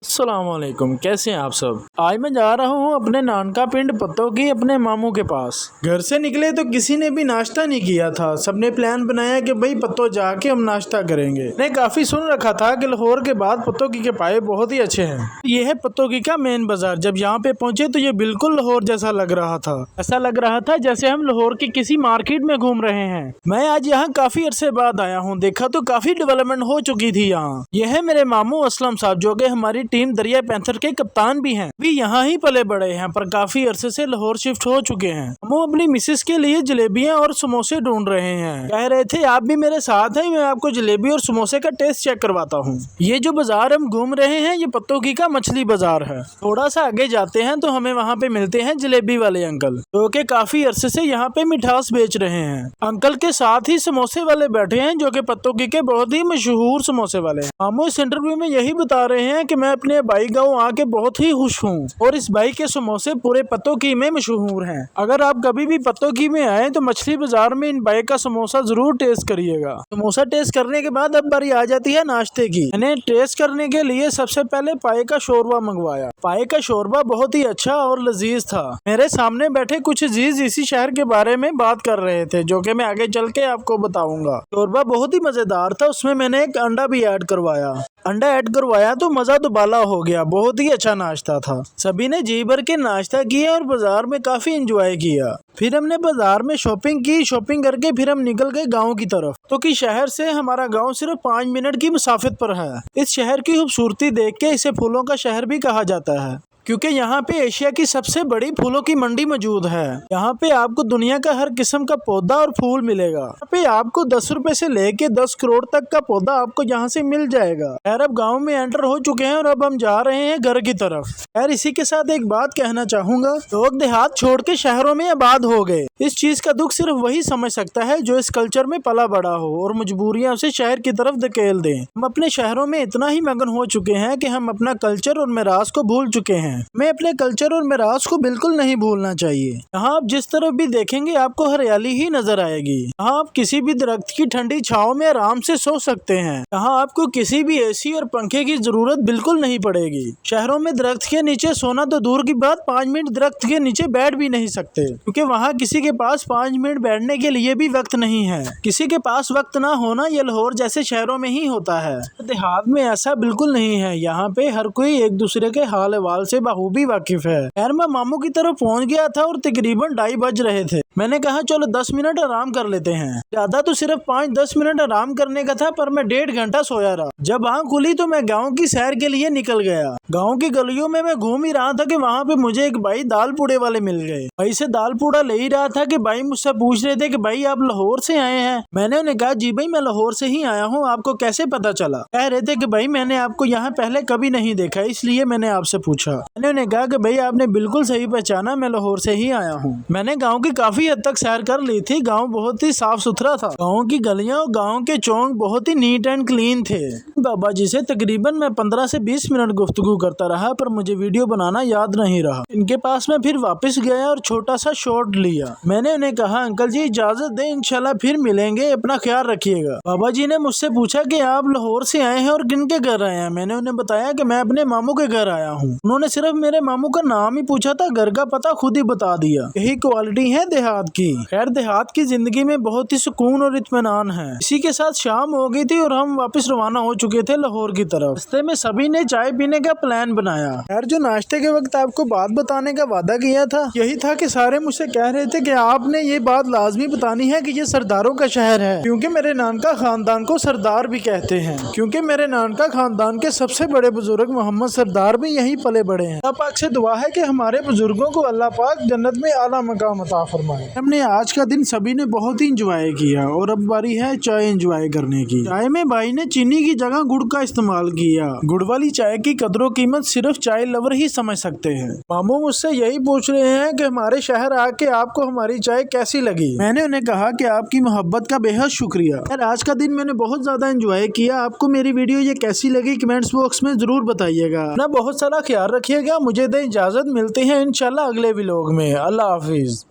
अस्सलामुअलैकुम, कैसे हैं आप सब। आज मैं जा रहा हूँ अपने नानका पिंड पत्तों की अपने मामू के पास। घर से निकले तो किसी ने भी नाश्ता नहीं किया था। सबने प्लान बनाया कि भाई पत्तों जाके हम नाश्ता करेंगे। मैंने काफी सुन रखा था कि लाहौर के बाद पत्तों की पाए बहुत ही अच्छे हैं। ये है पत्तों का मेन बाजार। जब यहाँ पे पहुंचे तो ये बिल्कुल लाहौर जैसा लग रहा था। ऐसा लग रहा था जैसे हम लाहौर की किसी मार्केट में घूम रहे हैं। मैं आज यहाँ काफी अरसे बाद आया हूँ। देखा तो काफी डेवलपमेंट हो चुकी थी यहाँ। यह है मेरे मामू असलम साहब, जो कि हमारी टीम दरिया पैंथर के कप्तान भी हैं। भी यहाँ ही पले बड़े हैं पर काफी अरसे से लाहौर शिफ्ट हो चुके हैं। हम अपनी मिसेस के लिए जलेबियाँ और समोसे ढूंढ रहे हैं। कह रहे थे आप भी मेरे साथ हैं, मैं आपको जलेबी और समोसे का टेस्ट चेक करवाता हूँ। ये जो बाजार हम घूम रहे हैं ये पत्तों का मछली बाजार है। थोड़ा सा आगे जाते हैं तो हमें वहाँ पे मिलते हैं जलेबी वाले अंकल, जो कि काफी अरसे से यहाँ पे मिठास बेच रहे हैं। अंकल के साथ ही समोसे वाले बैठे हैं, जो कि पत्तों के बहुत ही मशहूर समोसे वाले हैं। हम इस इंटरव्यू में यही बता रहे हैं कि मैं अपने भाई गाँव आके बहुत ही खुश हूँ और इस भाई के समोसे पूरे पत्तों में मशहूर हैं। अगर आप कभी भी पत्तों में आए तो मछली बाजार में इन भाई का समोसा जरूर टेस्ट करिएगा। समोसा टेस्ट करने के बाद अब बारी आ जाती है नाश्ते की। मैंने टेस्ट करने के लिए सबसे पहले पाए का शोरबा मंगवाया। पाए का शोरबा बहुत ही अच्छा और लजीज था। मेरे सामने बैठे कुछ अजीज इसी शहर के बारे में बात कर रहे थे, जो कि मैं आगे चल के आपको बताऊंगा। शोरबा बहुत ही मजेदार था। उसमें मैंने एक अंडा भी ऐड करवाया। अंडा ऐड करवाया तो मजा दुबाला हो गया। बहुत ही अच्छा नाश्ता था। सभी ने जी भर के नाश्ता किया और बाजार में काफी एंजॉय किया। फिर हमने बाजार में शॉपिंग की। शॉपिंग करके फिर हम निकल गए गांव की तरफ, तो कि शहर से हमारा गांव सिर्फ 5 मिनट की मुसाफिर पर है। इस शहर की खूबसूरती देख के इसे फूलों का शहर भी कहा जाता है, क्योंकि यहाँ पे एशिया की सबसे बड़ी फूलों की मंडी मौजूद है। यहाँ पे आपको दुनिया का हर किस्म का पौधा और फूल मिलेगा। यहाँ पे आपको 10 रुपए से लेके 10 करोड़ तक का पौधा आपको यहाँ से मिल जाएगा। खैर अब गाँव में एंटर हो चुके हैं और अब हम जा रहे हैं घर की तरफ। खैर इसी के साथ एक बात कहना चाहूंगा, लोग देहात छोड़ के शहरों में आबाद हो गए। इस चीज का दुख सिर्फ वही समझ सकता है जो इस कल्चर में पला बड़ा हो और मजबूरियां उसे शहर की तरफ धकेल दें। हम अपने शहरों में इतना ही मगन हो चुके हैं कि हम अपना कल्चर और मिरास को भूल चुके हैं। मैं अपने कल्चर और मिरास को बिल्कुल नहीं भूलना चाहिए। यहाँ आप जिस तरफ भी देखेंगे आपको हरियाली ही नजर आएगी। यहाँ आप किसी भी दरख्त की ठंडी छांव में आराम से सो सकते हैं। यहाँ आपको किसी भी एसी और पंखे की जरूरत बिल्कुल नहीं पड़ेगी। शहरों में दरख्त के नीचे सोना तो दूर की बात, 5 मिनट दरख्त के नीचे बैठ भी नहीं सकते, क्योंकि वहाँ किसी के पास 5 मिनट बैठने के लिए भी वक्त नहीं है। किसी के पास वक्त ना होना ये लाहौर जैसे शहरों में ही होता है। देहात में ऐसा बिल्कुल नहीं है। यहाँ पे हर कोई एक दूसरे के हाल अहवाल से बखूबी वाकिफ है। यार मैं मामू की तरफ पहुँच गया था और तकरीबन 2:30 बज रहे थे। मैंने कहा चलो 10 मिनट आराम कर लेते हैं। ज्यादा तो सिर्फ 5-10 मिनट आराम करने का था, पर मैं 1.5 घंटा सोया रहा। जब आँख खुली तो मैं गाँव की सैर के लिए निकल गया। गाँव की गलियों में मैं घूम ही रहा था कि वहाँ पे मुझे एक भाई दाल पूड़े वाले मिल गए। भाई से दाल पूड़ा ले ही रहा था कि भाई मुझसे पूछ रहे थे कि भाई आप लाहौर से आए हैं। मैंने उन्हें कहा जी भाई मैं लाहौर से ही आया हूँ, आपको कैसे पता चला। कह रहे थे कि भाई मैंने आपको यहाँ पहले कभी नहीं देखा, इसलिए मैंने आपसे पूछा। मैंने उन्हें कहा कि भाई आपने बिल्कुल सही पहचाना, मैं लाहौर से ही आया हूँ। मैंने गाँव की काफी हद तक सैर कर ली थी। गाँव बहुत ही साफ सुथरा था। गाँव की गलियाँ और गाँव के चौक बहुत ही नीट एंड क्लीन थे। बाबा जी से तकरीबन मैं 15 से 20 मिनट गुफ्तगू करता रहा, पर मुझे वीडियो बनाना याद नहीं रहा। इनके पास मैं फिर वापस गया और छोटा सा शॉट लिया। मैंने उन्हें कहा अंकल जी इजाजत दें, इंशाल्लाह फिर मिलेंगे, अपना ख्याल रखिएगा। बाबा जी ने मुझसे पूछा कि आप लाहौर से आए हैं और किन के घर आए हैं। मैंने उन्हें बताया कि मैं अपने मामू के घर आया हूँ। उन्होंने सिर्फ मेरे मामू का नाम ही पूछा था, घर का पता खुद ही बता दिया। यही क्वालिटी है देहात की। खैर देहात की जिंदगी में बहुत ही सुकून और इत्मीनान है। इसी के साथ शाम हो गई थी और हम वापस रवाना हो चुके थे लाहौर की तरफ। रास्ते में सभी ने चाय पीने का प्लान बनाया। खैर जो नाश्ते के वक्त आपको बात बताने का वादा किया था, यही था कि सारे मुझसे कह रहे थे कि आपने ये बात लाजमी बतानी है कि ये सरदारों का शहर है, क्योंकि मेरे नानका खानदान को सरदार भी कहते हैं। क्योंकि मेरे नानका खानदान के सबसे बड़े बुजुर्ग मोहम्मद सरदार भी यहीं पले बड़े हैं। अल्लाह पाक से दुआ है कि हमारे बुजुर्गों को अल्लाह पाक जन्नत में आला मकाम अता फरमाए। हमने आज का दिन सभी ने बहुत ही इंजॉय किया और अब बारी है चाय इंजॉय करने की। चाय में भाई ने चीनी की जगह गुड़ का इस्तेमाल किया। गुड़ वाली चाय की कदर कीमत सिर्फ चाय लवर ही समझ सकते हैं। मामू मुझसे यही पूछ रहे हैं कि हमारे शहर आके आपको हमारी चाय कैसी लगी। मैंने उन्हें कहा कि आपकी मोहब्बत का बेहद शुक्रिया। यार आज का दिन मैंने बहुत ज्यादा एंजॉय किया। आपको मेरी वीडियो ये कैसी लगी कमेंट्स बॉक्स में जरूर बताइएगा। अपना बहुत सारा ख्याल रखिएगा। मुझे दे इजाजत, मिलते हैं इंशाल्लाह अगले व्लॉग में। अल्लाह हाफिज।